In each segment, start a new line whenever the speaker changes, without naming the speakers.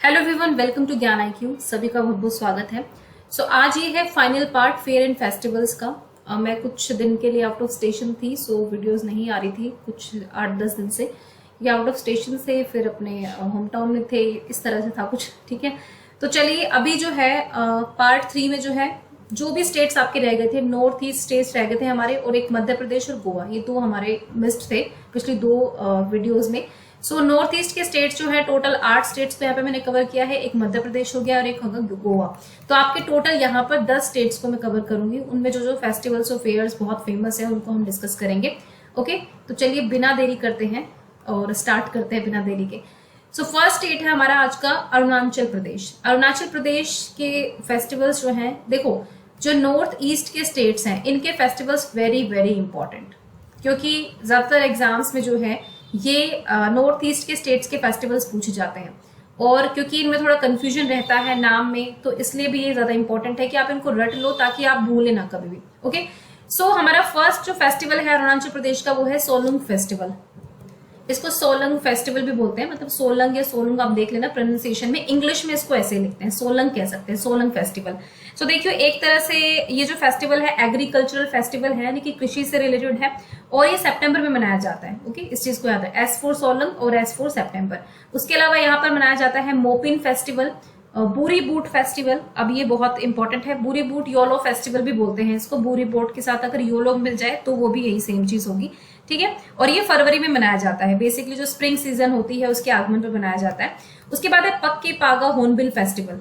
Hello everyone, welcome to ज्ञान IQ। सभी का बहुत बहुत स्वागत है। आज ये है final part fair and festivals का। मैं कुछ दिन के लिए आउट ऑफ स्टेशन थी, वीडियोस नहीं आ रही थी कुछ 8-10 दिन से। ये आउट ऑफ स्टेशन से फिर अपने होम टाउन में थे, इस तरह से था कुछ। ठीक है, तो चलिए अभी जो है पार्ट 3 में जो है जो भी स्टेट्स आपके रह गए थे, नॉर्थ ईस्ट स्टेट्स रह गए थे हमारे, और एक मध्य प्रदेश और गोवा, ये दो हमारे मिस्ड थे पिछली दो वीडियोज में। नॉर्थ ईस्ट के स्टेट्स जो है टोटल 8 स्टेट्स तो यहाँ पे मैंने कवर किया है। एक मध्य प्रदेश हो गया और एक होगा गोवा। तो आपके टोटल यहाँ पर 10 स्टेट्स को मैं कवर करूंगी। उनमें जो जो फेस्टिवल्स और फेयर्स बहुत फेमस है उनको हम डिस्कस करेंगे। ओके, तो चलिए बिना देरी करते हैं और स्टार्ट करते हैं बिना देरी के। फर्स्ट स्टेट है हमारा आज का अरुणाचल प्रदेश। अरुणाचल प्रदेश के फेस्टिवल्स जो हैं, देखो जो नॉर्थ ईस्ट के स्टेट्स हैं इनके फेस्टिवल्स वेरी वेरी इंपॉर्टेंट, क्योंकि ज्यादातर एग्जाम्स में जो है ये नॉर्थ ईस्ट के स्टेट्स के फेस्टिवल्स पूछे जाते हैं, और क्योंकि इनमें थोड़ा कंफ्यूजन रहता है नाम में, तो इसलिए भी ये ज्यादा इंपॉर्टेंट है कि आप इनको रट लो ताकि आप भूले ना कभी भी। ओके, हमारा फर्स्ट जो फेस्टिवल है अरुणाचल प्रदेश का वो है सोलंग फेस्टिवल। इसको सोलंग फेस्टिवल भी बोलते हैं, मतलब सोलंग या सोलंग आप देख लेना प्रोनाउंसिएशन में। इंग्लिश में इसको ऐसे लिखते हैं, सोलंग कह सकते हैं, सोलंग फेस्टिवल। देखियो एक तरह से ये जो फेस्टिवल है एग्रीकल्चरल फेस्टिवल है, यानी कि कृषि से रिलेटेड है, और ये सितंबर में मनाया जाता है। ओके, इस चीज को याद है, S फॉर सोलंग और S फॉर सितंबर। उसके अलावा यहाँ पर मनाया जाता है मोपिन फेस्टिवल, बूरी बूट फेस्टिवल। अब ये बहुत इंपॉर्टेंट है, बूरी बूट योलो फेस्टिवल भी बोलते हैं इसको। बूरी बूट के साथ अगर योलो मिल जाए तो वो भी यही सेम चीज होगी। ठीक है, और ये फरवरी में मनाया जाता है। बेसिकली जो स्प्रिंग सीजन होती है उसके आगमन पर मनाया जाता है। उसके बाद है पक्के पागा होर्नबिल फेस्टिवल।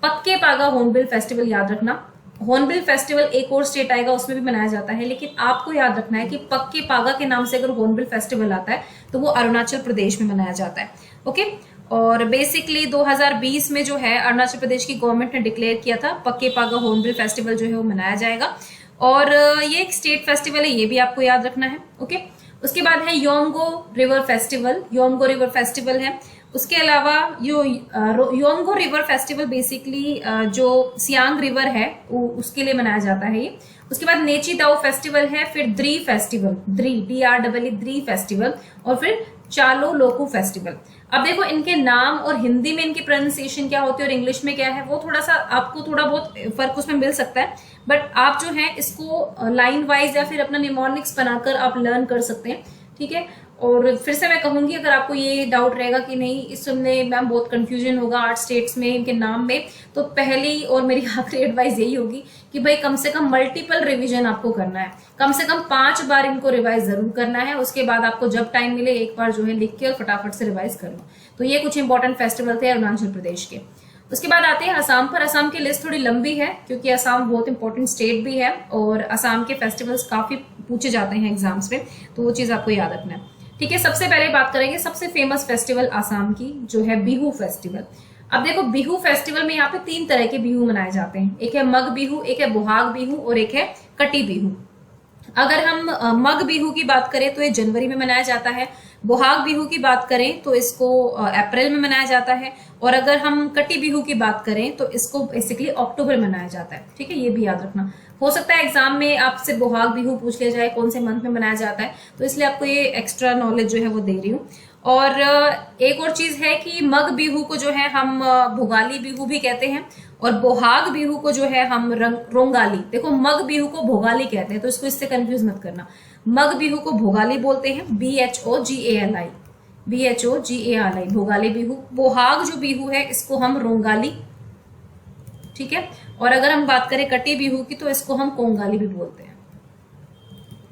पक्के पागा होर्नबिल फेस्टिवल याद रखना। होर्नबिल फेस्टिवल एक और स्टेट आएगा उसमें भी मनाया जाता है, लेकिन आपको याद रखना है कि पक्के पागा के नाम से अगर होर्नबिल फेस्टिवल आता है तो वो अरुणाचल प्रदेश में मनाया जाता है। ओके, और बेसिकली 2020 में जो है अरुणाचल प्रदेश की गवर्नमेंट ने डिक्लेयर किया था पक्के पागा होर्नबिल फेस्टिवल जो है वो मनाया जाएगा, और ये एक स्टेट फेस्टिवल है, ये भी आपको याद रखना है। ओके, उसके बाद है योंगो रिवर फेस्टिवल। योंगो रिवर फेस्टिवल है। उसके अलावा योंगो रिवर फेस्टिवल बेसिकली जो सियांग रिवर है उसके लिए मनाया जाता है ये। उसके बाद नेची दाओ फेस्टिवल है, फिर द्री फेस्टिवल, द्री फेस्टिवल, और फिर चालो लोकू फेस्टिवल। अब देखो इनके नाम और हिंदी में इनकी प्रोनाउंसिएशन क्या होती है और इंग्लिश में क्या है, वो थोड़ा सा आपको थोड़ा बहुत फर्क उसमें मिल सकता है, बट आप जो है इसको लाइन वाइज या फिर अपना निमोनिक्स बनाकर आप लर्न कर सकते हैं। ठीक है, और फिर से मैं कहूंगी अगर आपको ये डाउट रहेगा कि नहीं इसमें मैम बहुत कंफ्यूजन होगा 8 स्टेट्स में इनके नाम में, तो पहली और मेरी आखिरी एडवाइस यही होगी कि भाई कम से कम मल्टीपल रिवीजन आपको करना है, कम से कम 5 बार इनको रिवाइज जरूर करना है। उसके बाद आपको जब टाइम मिले एक बार जो है लिख के और फटाफट से रिवाइज कर लो। तो ये कुछ इंपॉर्टेंट फेस्टिवल थे अरुणाचल प्रदेश के। उसके बाद आते हैं असम पर। असम की लिस्ट थोड़ी लंबी है क्योंकि असम बहुत इंपॉर्टेंट स्टेट भी है और असम के फेस्टिवल्स काफी पूछे जाते हैं एग्जाम्स में, तो वो चीज आपको याद रखना है। ठीक है, सबसे पहले बात करेंगे सबसे फेमस फेस्टिवल असम की जो है बिहू फेस्टिवल। अब देखो बिहू फेस्टिवल में यहाँ पे 3 तरह के बिहू मनाए जाते हैं, एक है मग बिहू, एक है बोहाग बिहू और एक है कटी बिहू। अगर हम मग बिहू की बात करें तो ये जनवरी में मनाया जाता है। बोहाग बिहू की बात करें तो इसको अप्रैल में मनाया जाता है, और अगर हम कटी बिहू की बात करें तो इसको बेसिकली अक्टूबर में मनाया जाता है। ठीक है, ये भी याद रखना। हो सकता है एग्जाम में आपसे बोहाग बिहू पूछ लिया जाए कौन से मंथ में मनाया जाता है, तो इसलिए आपको ये एक्स्ट्रा नॉलेज जो है वो दे रही हूँ। और एक और चीज है कि मग बिहू को जो है हम भोगाली बिहू भी कहते हैं, और बोहाग बिहू को जो है हम रोंगाली। देखो मग बिहू को भोगाली कहते हैं, तो इसको इससे कंफ्यूज मत करना। मग बिहू को भोगाली बोलते हैं, BHOGALI, भोगाली बिहू। बोहाग जो बिहू है इसको हम रोंगाली। ठीक है, और अगर हम बात करें कटी बिहू की तो इसको हम कोंगाली भी बोलते हैं।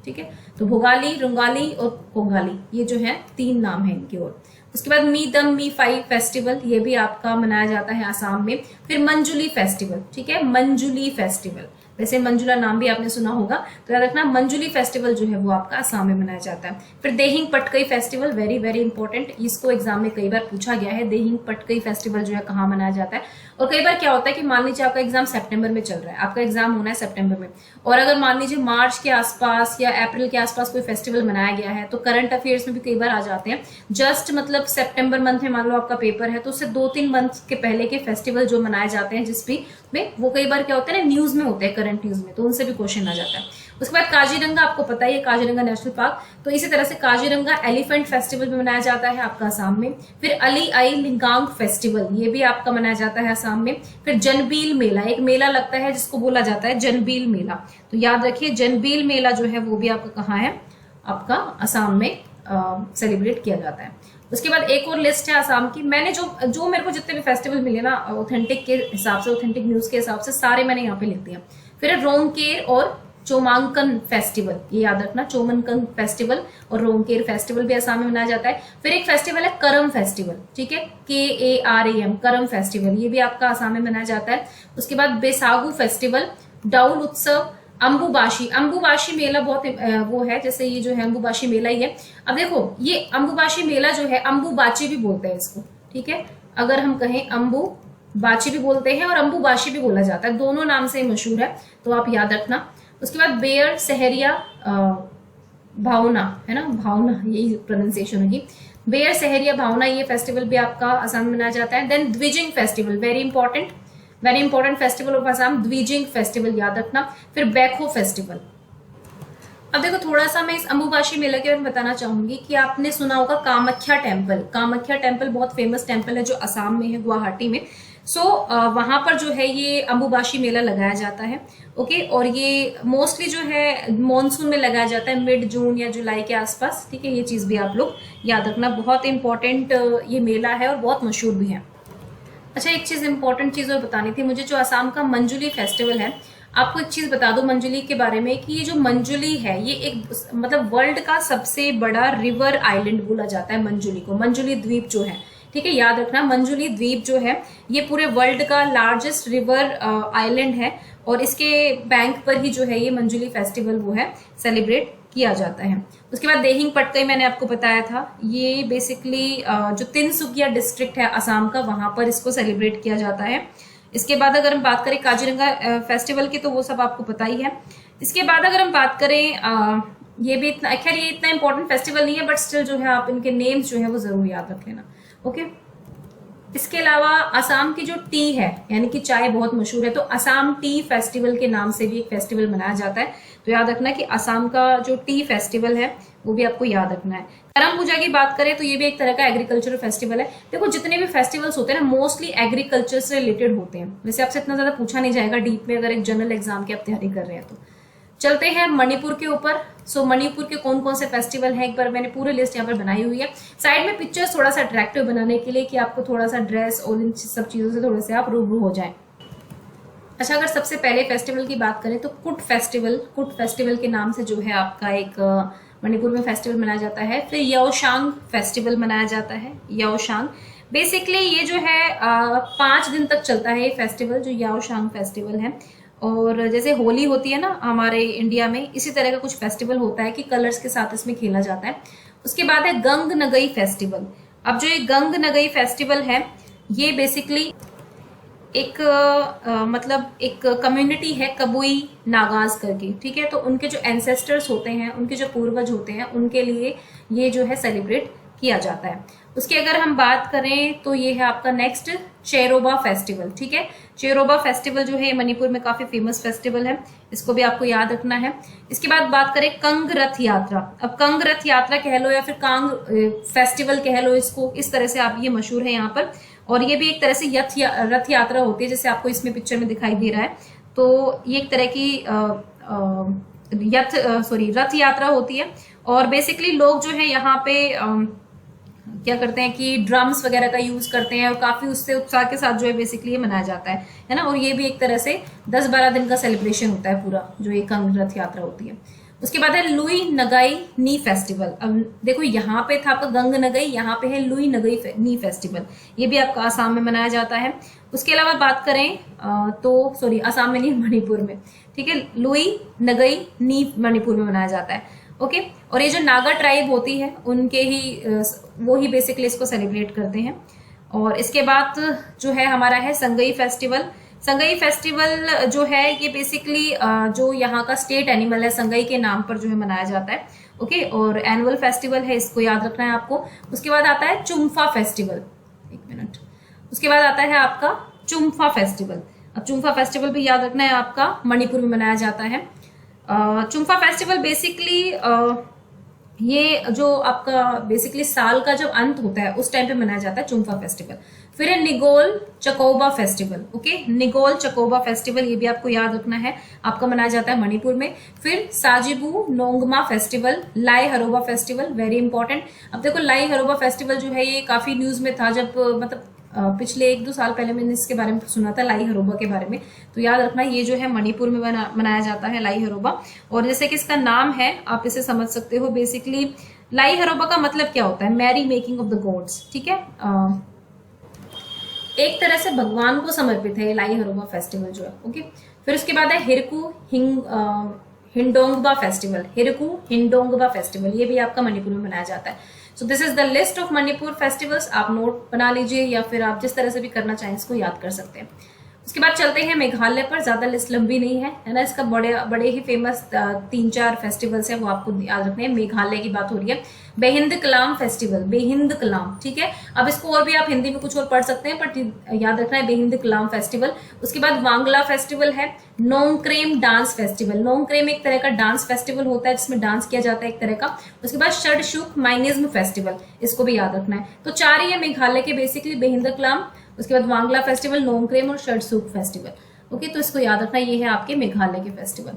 ठीक है, तो भोगाली, रोंगाली और कोंगाली ये जो है 3 नाम है इनकी। और उसके बाद मी दम मी फाई फेस्टिवल, ये भी आपका मनाया जाता है आसाम में। फिर मंजुली फेस्टिवल, ठीक है, मंजुली फेस्टिवल, वैसे मंजुला नाम भी आपने सुना होगा, तो याद रखना मंजुली फेस्टिवल जो है वो आपका आसाम में मनाया जाता है। फिर Dehing Patkai festival, very very important, इसको एग्जाम में कई बार पूछा गया है। देहिंग पटकई फेस्टिवल जो है कहाँ मनाया जाता है, और कई बार क्या होता है कि मान लीजिए आपका एग्जाम सितंबर में चल रहा है, आपका एग्जाम होना है सितंबर में, और अगर मान लीजिए मार्च के आसपास या अप्रैल के आसपास कोई फेस्टिवल मनाया गया है, तो करंट अफेयर्स में भी कई बार आ जाते हैं। जस्ट मतलब सितंबर मंथ में मान लो आपका पेपर है, तो उससे 2-3 मंथ के पहले के फेस्टिवल जो मनाए जाते हैं जिस भी में, वो कई बार क्या होता है ना न्यूज में होते हैं करंट करंट न्यूज में, तो उनसे भी क्वेश्चन आ जाता है। उसके बाद काजीरंगा, आपको पता ही है काजीरंगा नेशनल पार्क, तो इसी तरह से काजीरंगा एलिफेंट फेस्टिवल भी मनाया जाता है आपका असम में। फिर अली आई लिगांग फेस्टिवल, ये भी आपका मनाया जाता है असम में। फिर जनबील मेला, एक मेला लगता है जिसको बोला जाता है जनबील मेला, तो याद रखिए जनबील मेला जो है वो भी आपका कहाँ है, आपका असम में सेलिब्रेट किया जाता है। उसके बाद एक और लिस्ट है असम की, मैंने जो मेरे को जितने भी फेस्टिवल मिले ना ऑथेंटिक के हिसाब से, ऑथेंटिक न्यूज के हिसाब से, सारे मैंने यहाँ पे लिख दिया। फिर रोंगकेर और चोमांकन फेस्टिवल, ये याद रखना, चोमांकन फेस्टिवल और रोंगकेर फेस्टिवल भी असम में मनाया जाता है। फिर एक फेस्टिवल है करम फेस्टिवल, ठीक है, KARAM, करम फेस्टिवल, ये भी आपका असम में मनाया जाता है। उसके बाद बेसागु फेस्टिवल, डाउल उत्सव, अंबुबाशी, अंबुबाशी मेला बहुत वो है, जैसे ये जो है अंबुबाशी मेला ही है। अब देखो ये अंबुबाशी मेला जो है, अंबुबाची भी बोलते हैं इसको, ठीक है, अगर हम कहें अंबुबाची भी बोलते हैं और अंबुबाशी भी बोला जाता है, दोनों नाम से मशहूर है, तो आप याद रखना। उसके बाद बेयर सहरिया भावना, है ना, भावना यही प्रोनाउंसिएशन होगी, बेयर सहरिया भावना, ये फेस्टिवल भी आपका असम में मनाया जाता है। Then Dwijing festival, very important festival of Assam, Dwijing festival याद रखना। फिर बैखो फेस्टिवल। अब देखो थोड़ा सा मैं इस अंबुबाशी मेला के बारे में बताना चाहूंगी कि आपने सुना होगा कामाख्या टेम्पल, कामाख्या टेम्पल बहुत फेमस टेम्पल है जो असम में है, गुवाहाटी में। वहां पर जो है ये अंबुबाशी मेला लगाया जाता है, ओके, और ये मोस्टली जो है मॉनसून में लगाया जाता है, मिड जून या जुलाई के आसपास, ठीक है, ये चीज भी आप लोग याद रखना, बहुत इंपॉर्टेंट ये मेला है और बहुत मशहूर भी है। अच्छा, एक चीज इंपॉर्टेंट चीज और बतानी थी मुझे, जो असम का मंजुली फेस्टिवल है, आपको एक चीज बता दो मंजुली के बारे में कि ये जो मंजुली है ये एक मतलब वर्ल्ड का सबसे बड़ा रिवर आइलैंड बोला जाता है मंजुली को, मंजुली द्वीप जो है, ठीक है, याद रखना, मंजुली द्वीप जो है ये पूरे वर्ल्ड का लार्जेस्ट रिवर आइलैंड है और इसके बैंक पर ही जो है ये मंजुली फेस्टिवल वो है सेलिब्रेट किया जाता है। उसके बाद देहिंग पटकई मैंने आपको बताया था, ये बेसिकली जो तिनसुकिया डिस्ट्रिक्ट है असम का, वहां पर इसको सेलिब्रेट किया जाता है। इसके बाद अगर हम बात करें काजीरंगा फेस्टिवल की, तो वो सब आपको पता ही है। इसके बाद अगर हम बात करें ये भी इतना, खैर ये इतना इंपॉर्टेंट फेस्टिवल नहीं है, बट स्टिल जो है आप इनके नेम्स जो है वो जरूर याद रख लेना, ओके। इसके अलावा असम की जो टी है, यानी कि चाय बहुत मशहूर है, तो असम टी फेस्टिवल के नाम से भी एक फेस्टिवल मनाया जाता है, तो याद रखना कि असम का जो टी फेस्टिवल है वो भी आपको याद रखना है। करम पूजा की बात करें तो ये भी एक तरह का एग्रीकल्चरल फेस्टिवल है। देखो जितने भी फेस्टिवल्स होते हैं ना मोस्टली एग्रीकल्चर से रिलेटेड होते हैं, वैसे आपसे इतना ज्यादा पूछा नहीं जाएगा डीप में अगर एक जनरल एग्जाम की आप तैयारी कर रहे हैं तो। चलते हैं मणिपुर के ऊपर। मणिपुर के कौन कौन से फेस्टिवल हैं, एक बार मैंने पूरी लिस्ट यहाँ पर बनाई हुई है, साइड में पिक्चर्स थोड़ा सा अट्रैक्टिव बनाने के लिए कि आपको थोड़ा सा ड्रेस और इन सब चीजों से थोड़े से आप रूबरू हो जाएं। अच्छा, अगर सबसे पहले फेस्टिवल की बात करें तो कुट फेस्टिवल के नाम से जो है आपका एक मणिपुर में फेस्टिवल मनाया जाता है। फिर याओशांग फेस्टिवल मनाया जाता है, याओशांग बेसिकली ये जो है 5 दिन तक चलता है ये फेस्टिवल, जो याओशांग फेस्टिवल है। और जैसे होली होती है ना हमारे इंडिया में, इसी तरह का कुछ फेस्टिवल होता है कि कलर्स के साथ इसमें खेला जाता है। उसके बाद है गंग नगई फेस्टिवल। अब जो ये गंग नगई फेस्टिवल है ये बेसिकली एक मतलब एक कम्युनिटी है कबुई नागाज करके, ठीक है, तो उनके जो एंसेस्टर्स होते हैं, उनके जो पूर्वज होते हैं, उनके लिए ये जो है सेलिब्रेट किया जाता है। उसकी अगर हम बात करें तो ये है आपका नेक्स्ट चेरोबा फेस्टिवल, ठीक है। चेरोबा फेस्टिवल जो है मणिपुर में काफी फेमस फेस्टिवल है, इसको भी आपको याद रखना है। इसके बाद बात करें कंग रथ यात्रा। अब कंग रथ यात्रा कह लो या फिर कांग फेस्टिवल कह लो, इसको इस तरह से आप, ये मशहूर है यहाँ पर, और ये भी एक तरह से रथ यात्रा होती है, जैसे आपको इसमें पिक्चर में दिखाई दे रहा है। तो ये एक तरह की रथ यात्रा होती है और बेसिकली लोग जो है यहाँ पे क्या करते हैं कि ड्रम्स वगैरह का यूज करते हैं और काफी उससे उत्साह के साथ जो है बेसिकली ये मनाया जाता है ना। और ये भी एक तरह से 10-12 दिन का सेलिब्रेशन होता है पूरा, जो ये कंग रथ यात्रा होती है। उसके बाद है लुई नगाई नी फेस्टिवल। अब देखो यहाँ पे था आपका गंग नगई, यहाँ पे है लुई नगई नी फेस्टिवल, ये भी आपका आसाम में मनाया जाता है। उसके अलावा बात करें आसाम में नहीं, मणिपुर में, ठीक है, लुई नगई नी मणिपुर में मनाया जाता है, ओके। और ये जो नागा ट्राइब होती है उनके ही वो ही बेसिकली इसको सेलिब्रेट करते हैं। और इसके बाद जो है हमारा है संगई फेस्टिवल। संगई फेस्टिवल जो है ये बेसिकली जो यहाँ का स्टेट एनिमल है संगई के नाम पर जो है मनाया जाता है, ओके। और एनुअल फेस्टिवल है, इसको याद रखना है आपको। उसके बाद आता है चुम्फा फेस्टिवल, एक मिनट, उसके बाद आता है आपका चुम्फा फेस्टिवल। अब चुम्फा फेस्टिवल भी याद रखना है आपका मणिपुर में मनाया जाता है। चुम्फा फेस्टिवल बेसिकली ये जो आपका बेसिकली साल का जब अंत होता है उस टाइम पे मनाया जाता है चुम्फा फेस्टिवल। फिर है निगोल चकोबा फेस्टिवल। ओके, निगोल चकोबा फेस्टिवल ये भी आपको याद रखना है, आपका मनाया जाता है मणिपुर में। फिर साजिबू नोंगमा फेस्टिवल, लाई हरोबा फेस्टिवल, वेरी इंपॉर्टेंट। अब देखो लाई हरोबा फेस्टिवल जो है ये काफी न्यूज में था, जब मतलब पिछले 1-2 साल पहले मैंने इसके बारे में सुना था, लाई हरोबा के बारे में। तो याद रखना ये जो है मणिपुर में मनाया जाता है लाई हरोबा। और जैसे कि इसका नाम है आप इसे समझ सकते हो, बेसिकली लाई हरोबा का मतलब क्या होता है, merrymaking of the gods. ठीक है, एक तरह से भगवान को समर्पित है ये लाई हरोबा फेस्टिवल जो है। ओके, फिर उसके बाद है हिरकू हिंडोंगबा फेस्टिवल। हिरकू हिंडोंगबा फेस्टिवल ये भी आपका मणिपुर में मनाया जाता है। So this is the list of Manipur festivals. आप नोट बना लीजिए या फिर आप जिस तरह से भी करना चाहें इसको याद कर सकते हैं। उसके बाद चलते हैं मेघालय पर, ज्यादा लिस्ट लंबी नहीं है ना, इसका बड़े ही फेमस 3-4 फेस्टिवल्स है वो आपको याद रखने हैं। मेघालय की बात हो रही है, बेहिंद कलाम फेस्टिवल, बेहिंद कलाम। ठीक है, अब इसको और भी आप हिंदी में कुछ और पढ़ सकते हैं बट याद रखना है बेहिंद कलाम फेस्टिवल। उसके बाद वांगला फेस्टिवल है, नोंगक्रेम डांस फेस्टिवल। नोंगक्रेम एक तरह का डांस फेस्टिवल होता है जिसमें डांस किया जाता है एक तरह का। उसके बाद षडशुक माइनिज्म फेस्टिवल, इसको भी याद रखना है। तो 4 ही है मेघालय के बेसिकली, बेहिंद कलाम, उसके बाद वांगला फेस्टिवल, नोंगक्रेम और षडशुक फेस्टिवल। ओके, तो इसको याद रखना, ये है आपके मेघालय के फेस्टिवल।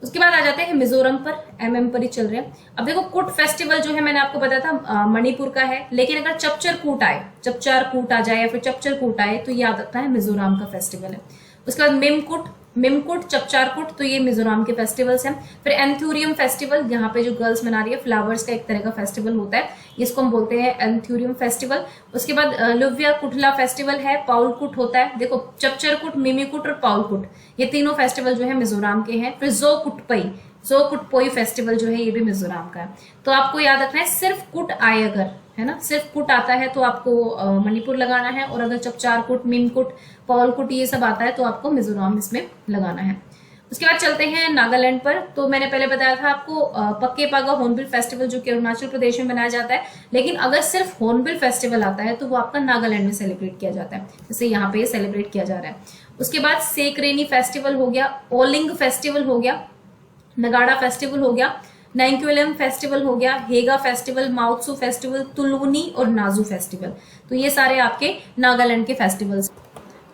उसके बाद आ जाते हैं मिजोरम पर, एमएम पर ही चल रहे हैं। अब देखो कुट फेस्टिवल जो है मैंने आपको बताया था मणिपुर का है, लेकिन अगर चपचर कूट आए, चपचार कूट आ जाए या फिर चपचर कूट आए तो याद रखना है मिजोरम का फेस्टिवल है। उसके बाद मिमकुट, चपचारकुट, तो ये मिजोरम के फेस्टिवल्स हैं। फिर एंथुरियम फेस्टिवल, यहाँ पे जो गर्ल्स मना रही है, फ्लावर्स का एक तरह का फेस्टिवल होता है, इसको हम बोलते हैं एंथुरियम फेस्टिवल। उसके बाद लुव्या कुठला फेस्टिवल है, पाउलकुट होता है। देखो चपचरकुट, मिमीकुट और पाउलकुट ये तीनों फेस्टिवल जो है मिजोरम के हैं। फिर जो कुटपोई फेस्टिवल जो है ये भी मिजोरम का है। तो आपको याद रखना है सिर्फ कुट आए अगर, है ना, सिर्फ कुट आता है तो आपको मणिपुर लगाना है, और अगर चपचारकुट, मिमकुट, पॉलकुट ये सब आता है तो आपको मिजोरम इसमें लगाना है। उसके बाद चलते हैं नागालैंड पर। तो मैंने पहले बताया था आपको पक्के पागा हॉर्नबिल फेस्टिवल जो कि अरुणाचल प्रदेश में मनाया जाता है, लेकिन अगर सिर्फ हॉर्नबिल फेस्टिवल आता है तो वो आपका नागालैंड में सेलिब्रेट किया जाता है, जैसे यहाँ पे सेलिब्रेट किया जा रहा है। उसके बाद सेकरेनी फेस्टिवल हो गया, ओलिंग फेस्टिवल हो गया, नगाड़ा फेस्टिवल हो गया, नैंक्युलम फेस्टिवल हो गया, हेगा फेस्टिवल, माउत्सू फेस्टिवल, तुलुनी और नाजू फेस्टिवल। तो ये सारे आपके नागालैंड के फेस्टिवल्स।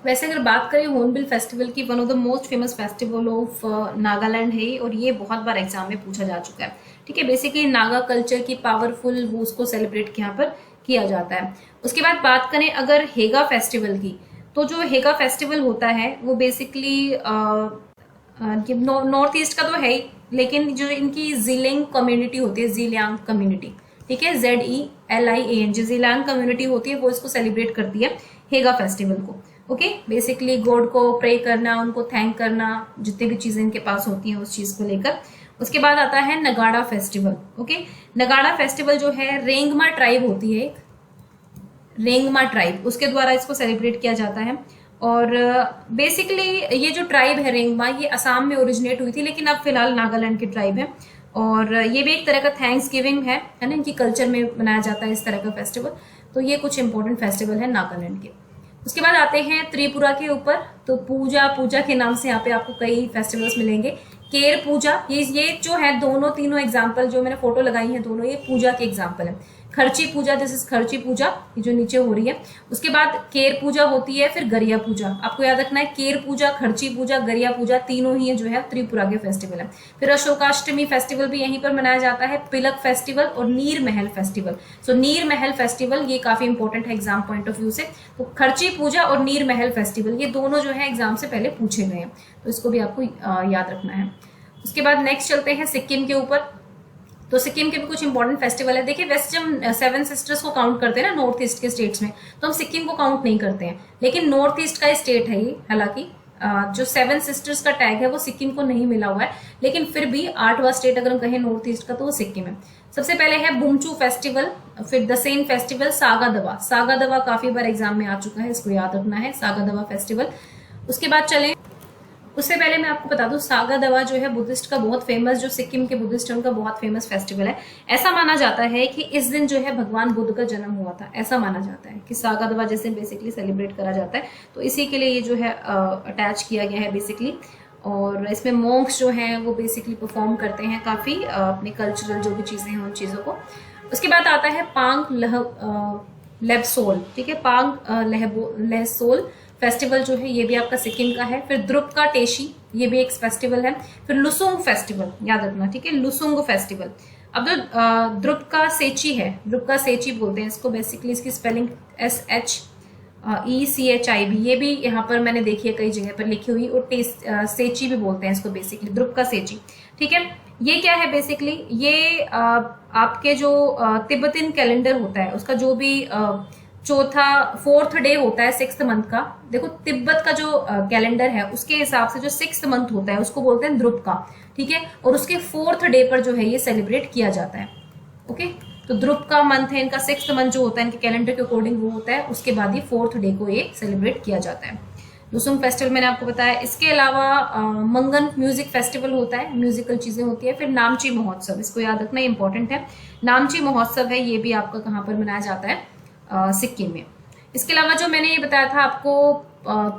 वैसे अगर बात करें हॉर्नबिल फेस्टिवल की, one of the most famous festival of Nagaland है और ये बहुत बार एग्जाम में पूछा जा चुका है। ठीक है, बेसिकली नागा कल्चर की पावरफुल वो उसको सेलिब्रेट यहाँ पर किया जाता है। उसके बाद बात करें अगर हेगा फेस्टिवल की, तो जो हेगा फेस्टिवल होता है वो बेसिकली नॉर्थ ईस्ट का तो है ही, लेकिन जो इनकी जिलेंग कम्युनिटी होती है, जिलियांग कम्युनिटी, ठीक है, ZELIANG, जो जिलियांग कम्युनिटी होती है वो इसको सेलिब्रेट करती है हेगा फेस्टिवल को। ओके, बेसिकली गॉड को प्रे करना, उनको थैंक करना, जितनी भी चीजें इनके पास होती हैं उस चीज को लेकर। उसके बाद आता है नगाड़ा फेस्टिवल। ओके, नगाड़ा फेस्टिवल जो है रेंगमा ट्राइब होती है, एक रेंगमा ट्राइब, उसके द्वारा इसको सेलिब्रेट किया जाता है। और बेसिकली ये जो ट्राइब है रेंगमा, ये असम में ओरिजिनेट हुई थी, लेकिन अब फिलहाल नागालैंड की ट्राइब है। और ये भी एक तरह का थैंक्स गिविंग है ना, इनकी कल्चर में मनाया जाता है इस तरह का फेस्टिवल। तो ये कुछ इंपॉर्टेंट फेस्टिवल है नागालैंड के। उसके बाद आते हैं त्रिपुरा के ऊपर। तो पूजा के नाम से यहाँ पे आपको कई फेस्टिवल्स मिलेंगे। केर पूजा, ये जो है तीनों एग्जाम्पल जो मैंने फोटो लगाई है दोनों ये पूजा के एग्जाम्पल है। खर्ची पूजा, दिस इज खर्ची पूजा, ये जो नीचे हो रही है। उसके बाद केर पूजा होती है, फिर गरिया पूजा। आपको याद रखना है केर पूजा, खर्ची पूजा, गरिया पूजा तीनों ही जो है त्रिपुरा के फेस्टिवल है। फिर अशोकाष्टमी फेस्टिवल भी यहीं पर मनाया जाता है, पिलक फेस्टिवल और नीर महल फेस्टिवल। सो नीर महल फेस्टिवल ये काफी इंपॉर्टेंट है एग्जाम पॉइंट ऑफ व्यू से। तो खर्ची पूजा और नीर महल फेस्टिवल ये दोनों जो है एग्जाम से पहले पूछे गए हैं, तो इसको भी आपको याद रखना है। उसके बाद नेक्स्ट चलते हैं सिक्किम के ऊपर। तो सिक्किम के भी कुछ इंपॉर्टेंट फेस्टिवल है। देखिए वैसे जब 7 सिस्टर्स को काउंट करते हैं ना नॉर्थ ईस्ट के स्टेट्स में, तो हम सिक्किम को काउंट नहीं करते हैं, लेकिन नॉर्थ ईस्ट का स्टेट है ये। हालांकि जो 7 सिस्टर्स का टैग है वो सिक्किम को नहीं मिला हुआ है, लेकिन फिर भी 8वां स्टेट अगर हम कहें नॉर्थ ईस्ट का तो वो सिक्किम है। सबसे पहले है बुमचू फेस्टिवल, फिर दसेन फेस्टिवल, सागा दवा। सागा दवा काफी बार एग्जाम में आ चुका है, इसको याद रखना है, सागा दवा फेस्टिवल। उसके बाद चले उससे पहले मैं आपको बता दूं, सागा दावा जो है बुद्धिस्ट का बहुत फेमस, जो सिक्किम के बुद्धिस्ट है उनका बहुत फेमस फेस्टिवल है। ऐसा माना जाता है कि इस दिन जो है भगवान बुद्ध का जन्म हुआ था, ऐसा माना जाता है कि सागा दावा जिस दिन बेसिकली सेलिब्रेट करा जाता है, तो इसी के लिए ये जो है अटैच किया गया है बेसिकली। और इसमें मॉन्क्स जो हैं वो बेसिकली परफॉर्म करते हैं काफी अपने कल्चरल जो भी चीजें हैं उन चीजों को। उसके बाद आता है पांग लेबसोल, ठीक है, पांग लेहसोल फेस्टिवल जो है ये भी आपका सिक्किम का है। फिर द्रुप का टेशी, ये भी एक फेस्टिवल है। फिर लुसुंग फेस्टिवल, याद रखना, ठीक है, लुसुंग फेस्टिवल। अब जो द्रुप का सेची है, द्रुप का सेची बोलते हैं इसको, बेसिकली इसकी स्पेलिंग SHECHIB, ये भी यहाँ पर मैंने देखी है कई जगह पर लिखी हुई। और सेची भी बोलते हैं इसको बेसिकली, द्रुप का सेची, ठीक है। ये क्या है बेसिकली, ये आपके जो तिब्बतिन कैलेंडर होता है उसका जो भी चौथा 4th डे होता है 6th मंथ का। देखो तिब्बत का जो कैलेंडर है उसके हिसाब से जो 6th मंथ होता है उसको बोलते हैं द्रुप का, ठीक है। और उसके 4th डे पर जो है ये सेलिब्रेट किया जाता है। ओके, तो द्रुप का मंथ है इनका, 6th मंथ जो होता है इनके कैलेंडर के अकॉर्डिंग वो होता है। उसके बाद ही 4th डे को ये सेलिब्रेट किया जाता है। लुसुंग फेस्टिवल मैंने आपको बताया। इसके अलावा मंगन म्यूजिक फेस्टिवल होता है, म्यूजिकल चीजें होती है। फिर नामची महोत्सव, इसको याद रखना इंपॉर्टेंट है। नामची महोत्सव है, ये भी आपका कहाँ पर मनाया जाता है, सिक्किम में। इसके अलावा जो मैंने ये बताया था आपको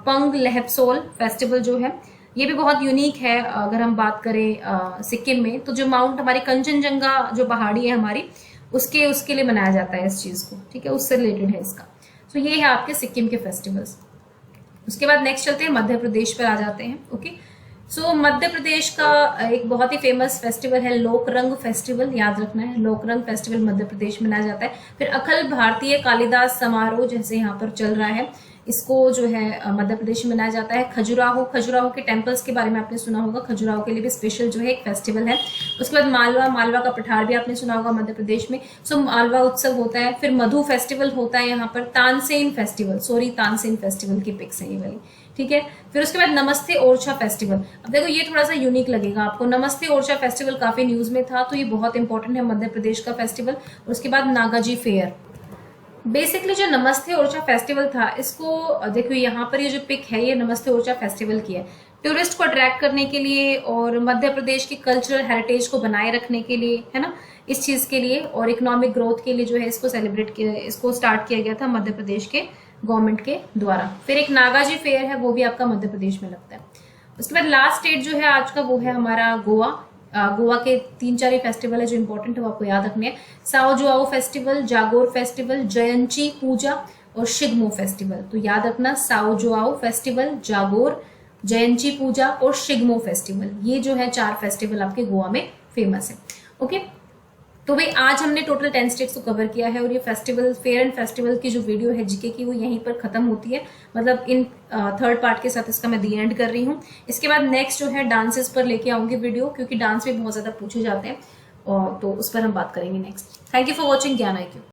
पंग लेहपसोल फेस्टिवल जो है ये भी बहुत यूनिक है। अगर हम बात करें सिक्किम में, तो जो माउंट हमारी कंचनजंगा जो पहाड़ी है हमारी, उसके लिए मनाया जाता है इस चीज को, ठीक है, उससे रिलेटेड है इसका। तो ये है आपके सिक्किम के फेस्टिवल्स। उसके बाद नेक्स्ट चलते हैं मध्य प्रदेश पर आ जाते हैं। ओके, सो मध्य प्रदेश का एक बहुत ही फेमस फेस्टिवल है लोकरंग फेस्टिवल, याद रखना है, लोकरंग फेस्टिवल मध्य प्रदेश में मनाया जाता है। फिर अखिल भारतीय कालिदास समारोह जैसे यहाँ पर चल रहा है, इसको जो है मध्य प्रदेश में मनाया जाता है। खजुराहो, खजुराहो के टेम्पल्स के बारे में आपने सुना होगा, खजुराहो के लिए भी स्पेशल जो है एक फेस्टिवल है। उसके बाद मालवा, मालवा का पठार भी आपने सुना होगा मध्य प्रदेश में, सो मालवा उत्सव होता है। फिर मधु फेस्टिवल होता है यहाँ पर। Tansen festival, sorry Tansen festival की पिक्स है ये वाली, ठीक है। फिर उसके बाद नमस्ते ओरछा फेस्टिवल। अब देखो ये थोड़ा सा यूनिक लगेगा आपको, नमस्ते ओरछा फेस्टिवल काफी न्यूज में था, तो ये बहुत इंपॉर्टेंट है मध्य प्रदेश का फेस्टिवल। उसके बाद नागाजी फेयर। बेसिकली जो नमस्ते ओरछा फेस्टिवल था, इसको देखो यहाँ पर ये जो पिक है ये नमस्ते ओरछा फेस्टिवल की है। टूरिस्ट को अट्रैक्ट करने के लिए और मध्य प्रदेश की कल्चरल हेरिटेज को बनाए रखने के लिए, है ना, इस चीज के लिए और इकोनॉमिक ग्रोथ के लिए जो है इसको सेलिब्रेट किया, इसको स्टार्ट किया गया था मध्य प्रदेश के गवर्नमेंट के द्वारा। फिर एक नागाजी फेयर है, वो भी आपका मध्य प्रदेश में लगता है। उसके बाद लास्ट स्टेट जो है आज का वो है हमारा गोवा। गोवा के 3-4 ही फेस्टिवल है जो इंपॉर्टेंट है, वो आपको याद रखने हैं। साओ जुआओ फेस्टिवल, जागोर फेस्टिवल, जयंची पूजा और शिगमो फेस्टिवल। तो याद रखना, साओ जुआओ फेस्टिवल, जागोर, जयंची पूजा और शिगमो फेस्टिवल, ये जो है 4 फेस्टिवल आपके गोवा में फेमस है। ओके, तो भाई आज हमने टोटल 10 स्टेट्स को कवर किया है और ये फेस्टिवल, फेयर एंड फेस्टिवल की जो वीडियो है जीके की वो यहीं पर खत्म होती है, मतलब इन 3rd पार्ट के साथ इसका मैं दी एंड कर रही हूँ। इसके बाद नेक्स्ट जो है डांसेस पर लेके आऊंगी वीडियो, क्योंकि डांस भी बहुत ज्यादा पूछे जाते हैं और तो उस पर हम बात करेंगे next. Thank you for watching ज्ञान IQ।